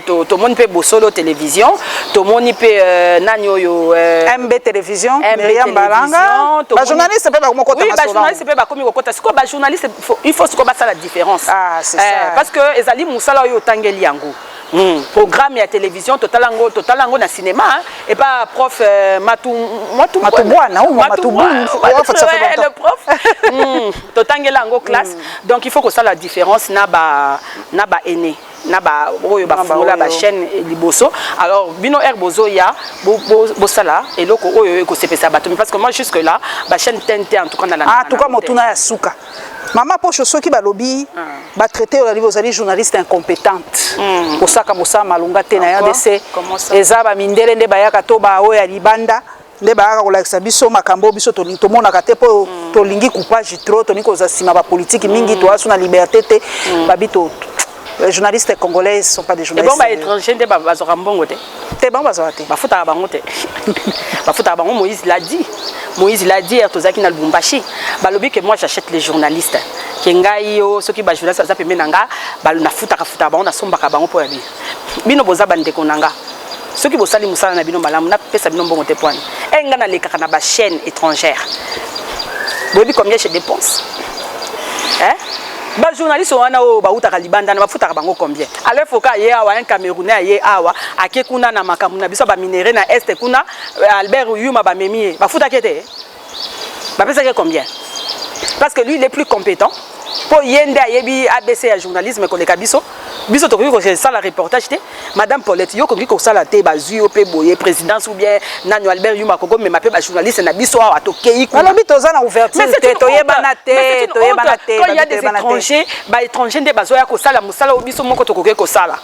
tout le monde peut bosolo télévision tout le monde peut nanyoyo MB télévision, Myriam Balanga. Bah journaliste c'est pas comme côté national. Oui, bah journaliste c'est pas comme côté. C'est quoi bah journaliste il faut ce qu'on ça la différence. Ah, c'est ça. Parce que ezali musala yo tangeli yango. Programme ya télévision totalango na cinéma et pas prof Matubwana ou Matubwana le prof totangelango classe. Donc il faut que ça la différence na ba aîné. Naba oyo ba fungula ba chaîne liboso alors bino bozo ya bo sala et loko oyo ko sepesa bato parce que moi jusque là ba chaîne TNT en tout cas na la en tout cas motuna ya suka maman poche soki ba lobby ba traiter au niveau aux journalistes incompétente pour ça comme ça malunga te na RDC eza ba mindele nde ba yaka to ba oyo ya libanda nde ba ko lakisa biso makambo biso to mona kate po to lingi coupage trop to niko za sima ba politique mingi to asu na liberté te ba bito. Les journalistes congolais ne sont pas des journalistes. Et bon, les étrangers, ils sont pas bons. C'est bon, Moïse l'a dit. Moïse l'a dit, Tozaki na Lubumbashi. Balobi que moi j'achète les journalistes. Kengaïo, ceux qui ba journalistes ça peut menanga, baluna futa ba on a somba ka bango po ya bi. Bino boza bande konanga. Ceux qui bosali musala na bino malamu na pesa bino bongo te poani. Enga na leka na ba chaîne étrangère. Bobi combien je dépense? Hein? Ba journaliste wana o ba utaka libanda na ba futaka bango combien alors faut ka ye awa un Camerounais ye awa ake kuna na makamu na biso ba minéraux na est kuna Albert Yuma ba memie ba futaka te ba pesa combien parce que lui il est plus compétent pour yende ayebi ABC ya journalisme ko le kabiso biso to ko ça la reportage te madame Paulette yo ko ko sala te ba zui op boye présidence ou bien nanu Albert Yuma ko me mape ba journaliste na biso awa to kei ko alors bito za na ouverture te to yebana te quand il y a des étrangers ba étrangers nde bazoya ko sala musala biso moko to ko sala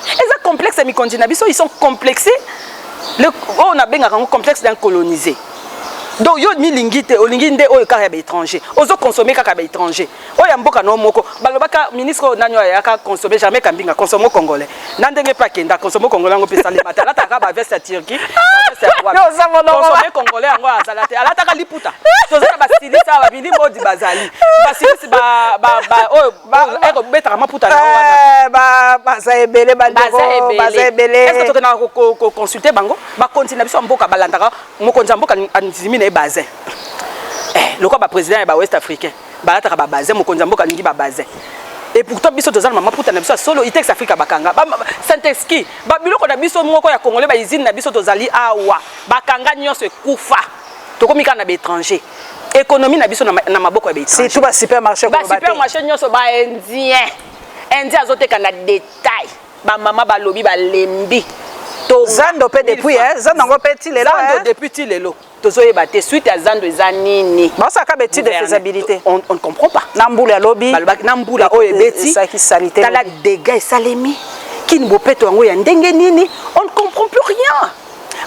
eza complexe mi continent biso ils sont complexés le on a benga un complexe d'un colonisé. Donc yo mi lingite olingi nde oyo kaka ba étranger ozo consommer kaka ba étranger oya mboka no moko balobaka ministre nanyo ya ka consommer jamais kambinga consommer congolais nandenge pa kenda consommer congolais ngo pesa le matin la taka ba veste Turquie consommer congolais ngo azalate ala taka liputa toza ba silisa ba bindi modi bazali ba silisa ba oyo ero betaka maputa na wana ba za ebele ba ebele est-ce que tu na ko consulter bango ba continue biso mboka balandaka mokonza mboka anzimi bazin le quoi président est ouest africain balataka ba bazin mokonza mboka ningi ba bazin et pourtant biso tozana mama puta na biso solo itex africa bakanga Saint-Exki ba biloko na biso moko ya congolais ba usine na biso tozali awa bakanga nyonso ekufa tokomika na ba étranger économie na biso na maboko ya ba étranger c'est tout ba supermarché ba supermarché nyonso ba indien azoteka na détail ba mama ba lobi ba lembi Zando pe depuis Zando ngo petit lelo Zando depuis ti lelo tozoyeba te suite à Zando ezanini ba ça ka beti de faisabilité on ne comprend pas nambula lobby nambula oyo beti ça qui salité tala dégâts salemi kini bopeto yango ya ndenge nini on ne comprend plus rien.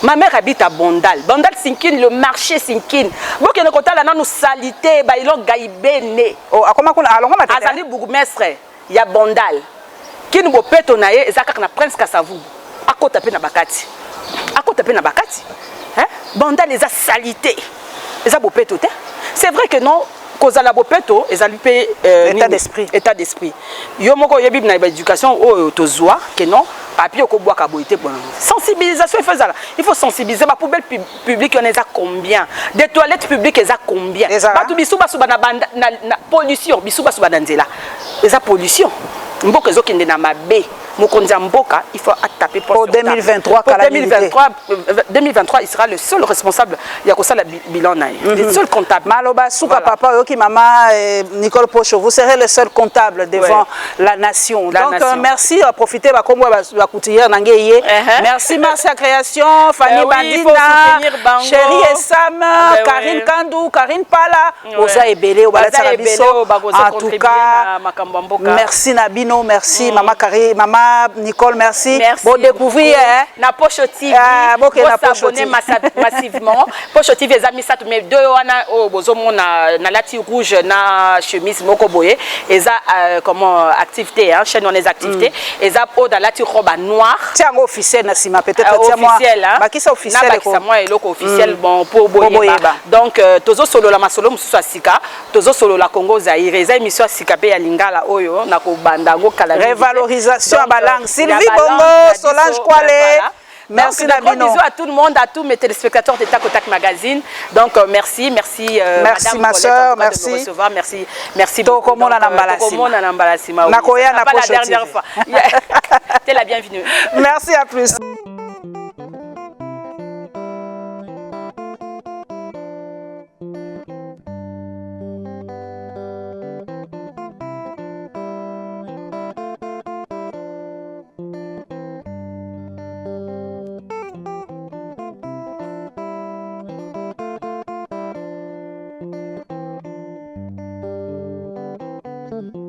Ma mère habite à Bondal. Bondal Sinkine, le marché Sinkine. Vous qui ne comptez là, nous salité, bah ils ont gaïbéné. Oh, comment qu'on a allons on Azali bourgmestre, il y a Bondal. Kini bopeto nae, ezaka na prince Kasavubu. À côté de Bakati. À côté de Bakati. Hein? Bondal les a salité. Les a beau pétoté. C'est vrai que non, kozala bopeto ezali pe état d'esprit yo moko yebi na éducation o tozwa que non papier ko boaka boité bon sensibilisation il faut sensibiliser ma poubelle publique on est à combien des toilettes publiques est à combien batu bisu basu na pollution bisu basu na nzela eza pollution mboka ezokende na mabe mokonzi ya mboka il faut attaper pour 2023 2023 il sera le seul responsable ya kosala bilan na le seul comptable maloba suka papa yoki mama Nicole Pocho vous serez le seul comptable devant la nation donc merci à profiter ba kombo ba couturière na ngeye merci Marcia Création Fanny Bandina Chérie Esam Karine Kandou Karine Pala oza ebele obalatsa biso en tout cas merci Nabino merci maman Karine maman Nicole, merci. Bon découvrir na Pocho TV. Bon s'abonner massivement. Pocho TV les amis ça mais deux wana oh bozomo na lati rouge na chemise moko boye eza comment activité hein chaîne on les activités eza po dans lati robe noire. Tiens officiel na sima peut-être officiel hein. Ba qui ça officiel ko. Na moi eloko officiel bon pour boyeba. Donc tozo solo la masolo mususu asika tozo solo la Congo Zaïre eza émission asika pe ya lingala oyo na ko bandango kala. Révalorisation Sylvie Bongo, Solange Kwale. Merci Nabino. Gros bisous à tout le monde, à tous mes téléspectateurs de Tac Magazine. Donc merci merci Madame ma sœur, merci de me recevoir, merci beaucoup. Pas la dernière fois. T'es la bienvenue. Merci à plus. Mm-hmm.